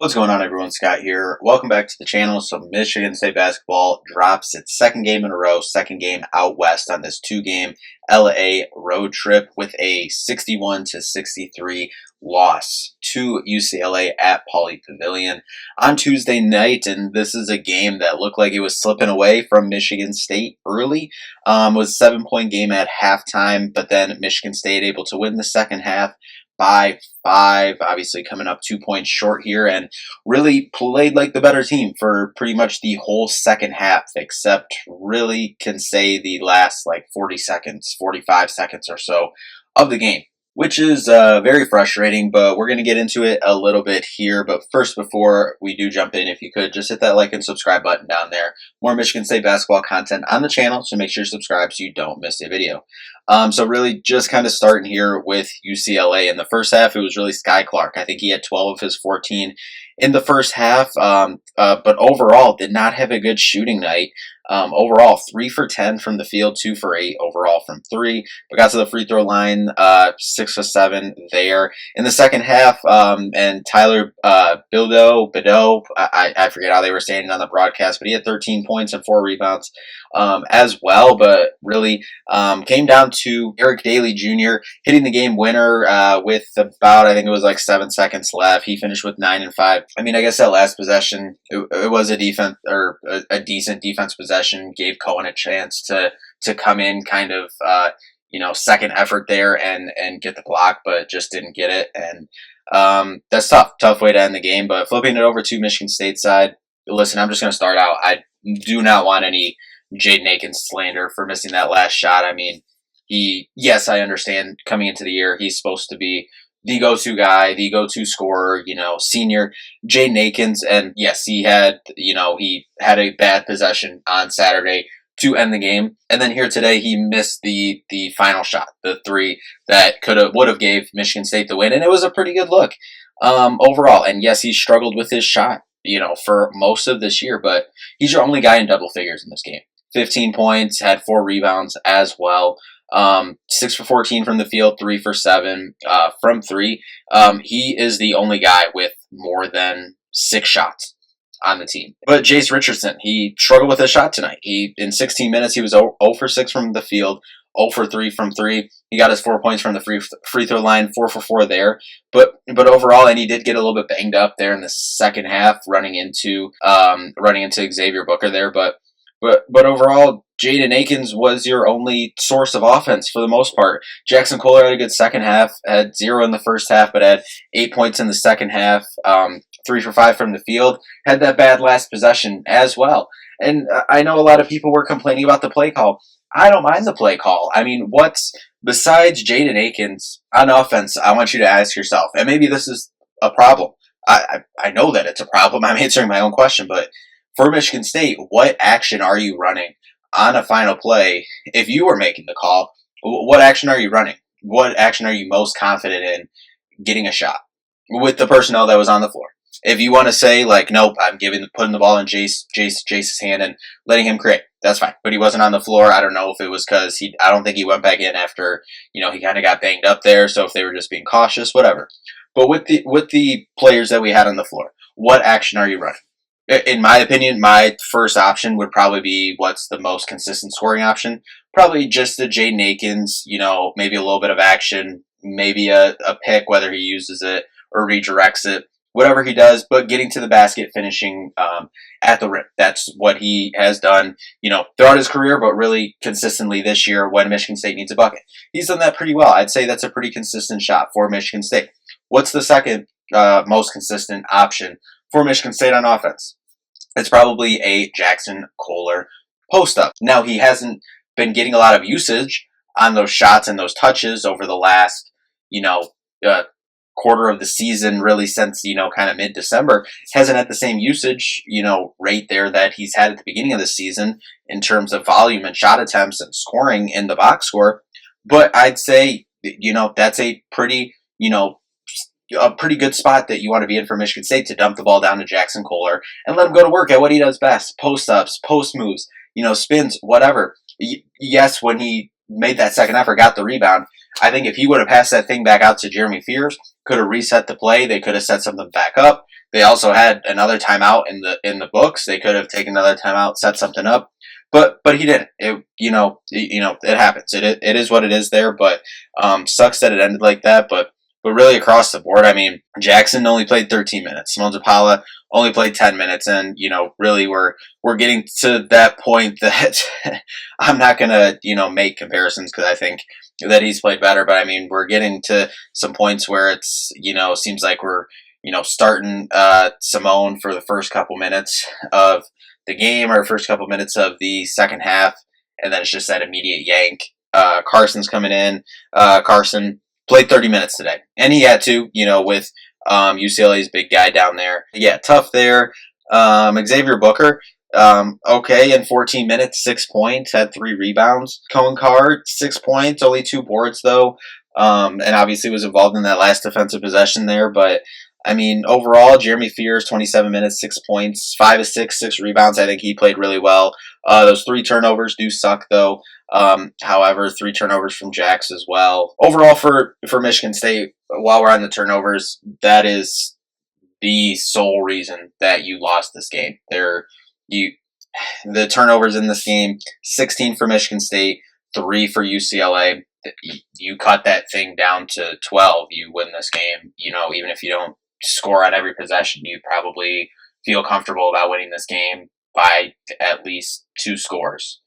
What's going on, everyone? Scott here. Welcome back to the channel. So Michigan State basketball drops its second game in a row, second game out west on this two-game LA road trip with a 61-63 loss to UCLA at Pauley Pavilion on Tuesday night. And this is a game that looked like it was slipping away from Michigan State early. Was a 7-point game at halftime, but then Michigan State able to win the second half by 5, obviously coming up 2 points short here, and really played like the better team for pretty much the whole second half, except really can say the last like 40 seconds, 45 seconds or so of the game, which is very frustrating, but we're going to get into it a little bit here. But first, before we do jump in, if you could just hit that like and subscribe button down there. More Michigan State basketball content on the channel, so make sure you subscribe so you don't miss a video. So really just kind of starting here with UCLA. In the first half, it was really Sky Clark. I think he had 12 of his 14 in the first half, but overall did not have a good shooting night. Overall, 3 for 10 from the field, 2 for 8 overall from 3. But got to the free throw line, 6 for 7 there. In the second half, and Tyler Bideau, I forget how they were saying it on the broadcast, but he had 13 points and 4 rebounds as well. But really came down to Eric Daly Jr. hitting the game winner with about, I think it was like 7 seconds left. He finished with 9 and 5. I mean, I guess that last possession, it was a defense or a decent defense possession. Gave Cohen a chance to come in, kind of second effort there and get the block, but just didn't get it. And that's tough way to end the game. But flipping it over to Michigan State side, listen, I'm just going to start out. I do not want any Jayne slander for missing that last shot. I mean, yes, I understand coming into the year, he's supposed to be the go-to guy, the go-to scorer, senior Jayne Akins. And yes, he had a bad possession on Saturday to end the game. And then here today, he missed the final shot, the 3 that would have gave Michigan State the win. And it was a pretty good look overall. And yes, he struggled with his shot, for most of this year, but he's your only guy in double figures in this game. 15 points, had 4 rebounds as well. 6 for 14 from the field, 3 for 7 from 3. He is the only guy with more than 6 shots on the team. But Jace Richardson, he struggled with his shot tonight. In 16 minutes, he was 0 for 6 from the field, 0 for 3 from 3. He got his 4 points from the free throw line, 4 for 4 there. But overall, and he did get a little bit banged up there in the second half, running into Xavier Booker there. But overall, Jaden Akins was your only source of offense for the most part. Jackson Kohler had a good second half, had 0 in the first half, but had 8 points in the second half, 3 for 5 from the field. Had that bad last possession as well. And I know a lot of people were complaining about the play call. I don't mind the play call. I mean, besides Jaden Akins on offense, I want you to ask yourself, and maybe this is a problem. I know that it's a problem. I'm answering my own question, but for Michigan State, what action are you running on a final play? If you were making the call, what action are you running? What action are you most confident in getting a shot with the personnel that was on the floor? If you want to say, like, nope, I'm putting the ball in Jace's hand and letting him create, that's fine. But he wasn't on the floor. I don't know if it was because I don't think he went back in after, he kind of got banged up there. So if they were just being cautious, whatever. But with the players that we had on the floor, what action are you running? In my opinion, my first option would probably be what's the most consistent scoring option. Probably just the Jaden Akins, maybe a little bit of action, maybe a pick, whether he uses it or redirects it, whatever he does, but getting to the basket, finishing at the rim. That's what he has done, throughout his career, but really consistently this year when Michigan State needs a bucket. He's done that pretty well. I'd say that's a pretty consistent shot for Michigan State. What's the second most consistent option for Michigan State on offense? It's probably a Jackson Kohler post-up. Now, he hasn't been getting a lot of usage on those shots and those touches over the last, quarter of the season, really since, kind of mid-December. Hasn't had the same usage, rate there that he's had at the beginning of the season in terms of volume and shot attempts and scoring in the box score. But I'd say, that's a pretty good spot that you want to be in for Michigan State, to dump the ball down to Jackson Kohler and let him go to work at what he does best. Post-ups, post moves, spins, whatever. Yes, when he made that second effort, got the rebound, I think if he would have passed that thing back out to Jeremy Fears, could have reset the play. They could have set something back up. They also had another timeout in the books. They could have taken another timeout, set something up, but he didn't. It happens. It is what it is there. But sucks that it ended like that. But really across the board, I mean, Jackson only played 13 minutes. Simone Zapala only played 10 minutes, and really we're getting to that point that I'm not gonna make comparisons because I think that he's played better. But I mean, we're getting to some points where it's seems like we're starting Simone for the first couple minutes of the game or first couple minutes of the second half, and then it's just that immediate yank. Carson's coming in. Carson played 30 minutes today, and he had to, with UCLA's big guy down there. Yeah, tough there. Xavier Booker, okay, in 14 minutes, 6 points, had 3 rebounds. Cohen Card, 6 points, only 2 boards though, and obviously was involved in that last defensive possession there, but I mean, overall, Jeremy Fears, 27 minutes, 6 points, 5 of 6, 6 rebounds. I think he played really well. Those 3 turnovers do suck, though. However, 3 turnovers from Jax as well. Overall, for Michigan State, while we're on the turnovers, that is the sole reason that you lost this game. The turnovers in this game, 16 for Michigan State, 3 for UCLA. You cut that thing down to 12, you win this game. Even if you don't score on every possession, you probably feel comfortable about winning this game by at least 2 scores,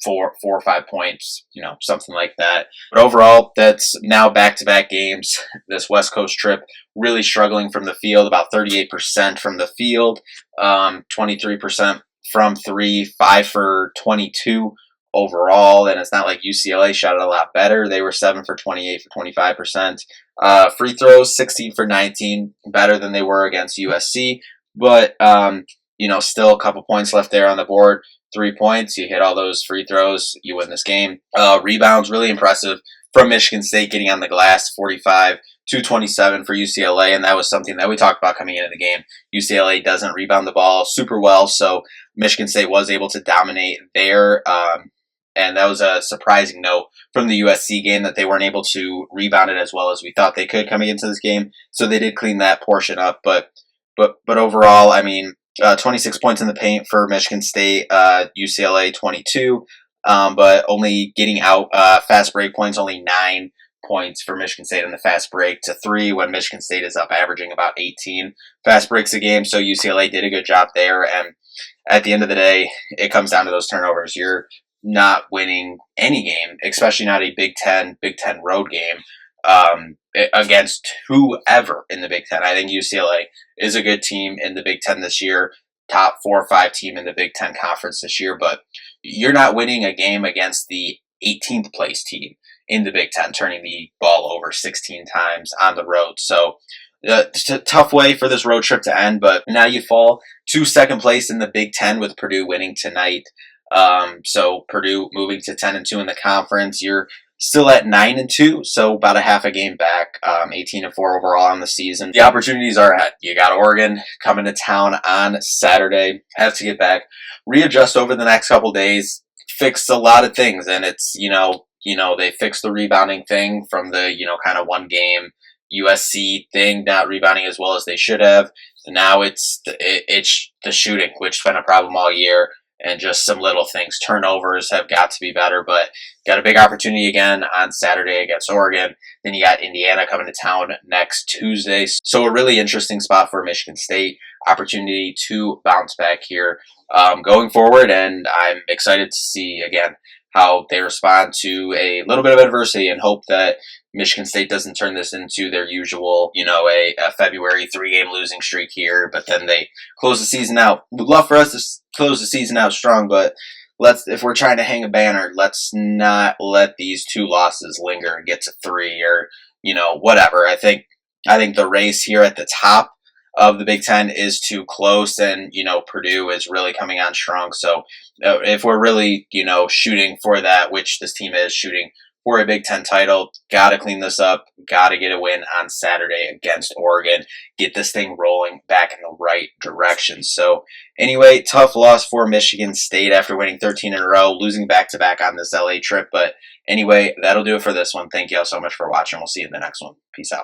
4 or 5 points, something like that. But overall, that's now back-to-back games. This West Coast trip really struggling from the field, about 38% from the field, 23% from 3, 5 for 22 overall, and it's not like UCLA shot it a lot better. They were 7 for 28 for 25%. Free throws, 16 for 19, better than they were against USC, but still a couple points left there on the board. 3 points, you hit all those free throws, you win this game. Rebounds, really impressive from Michigan State, getting on the glass, 45 to 27 for UCLA, and that was something that we talked about coming into the game. UCLA doesn't rebound the ball super well, so Michigan State was able to dominate there. And that was a surprising note from the USC game that they weren't able to rebound it as well as we thought they could coming into this game. So they did clean that portion up. But overall, I mean, 26 points in the paint for Michigan State, UCLA 22, but only getting out fast break points, only 9 points for Michigan State in the fast break to 3 when Michigan State is up averaging about 18 fast breaks a game. So UCLA did a good job there. And at the end of the day, it comes down to those turnovers. You're not winning any game, especially not a Big Ten road game against whoever in the Big Ten. I think UCLA is a good team in the Big Ten this year, top 4 or 5 team in the Big Ten conference this year, but you're not winning a game against the 18th place team in the Big Ten, turning the ball over 16 times on the road. So it's a tough way for this road trip to end, but now you fall to second place in the Big Ten with Purdue winning tonight. So Purdue moving to 10-2 in the conference. You're still at 9-2, so about a half a game back, 18-4 overall on the season. The opportunities are ahead. You got Oregon coming to town on Saturday. Have to get back, readjust over the next couple days, fix a lot of things, and it's they fixed the rebounding thing from the kind of one game USC thing, not rebounding as well as they should have. And now it's the shooting, which has been a problem all year. And just some little things. Turnovers have got to be better, but got a big opportunity again on Saturday against Oregon. Then you got Indiana coming to town next Tuesday. So a really interesting spot for Michigan State. Opportunity to bounce back here going forward. And I'm excited to see, again, how they respond to a little bit of adversity and hope that Michigan State doesn't turn this into their usual, a February 3-game losing streak here, but then they close the season out. We'd love for us to close the season out strong, but if we're trying to hang a banner, let's not let these 2 losses linger and get to 3 or, whatever. I think the race here at the top of the Big Ten is too close, and Purdue is really coming on strong. So if we're really shooting for that, which this team is shooting for a Big Ten title, got to clean this up, got to get a win on Saturday against Oregon, get this thing rolling back in the right direction. So anyway, tough loss for Michigan State after winning 13 in a row, losing back-to-back on this LA trip. But anyway, that'll do it for this one. Thank you all so much for watching. We'll see you in the next one. Peace out.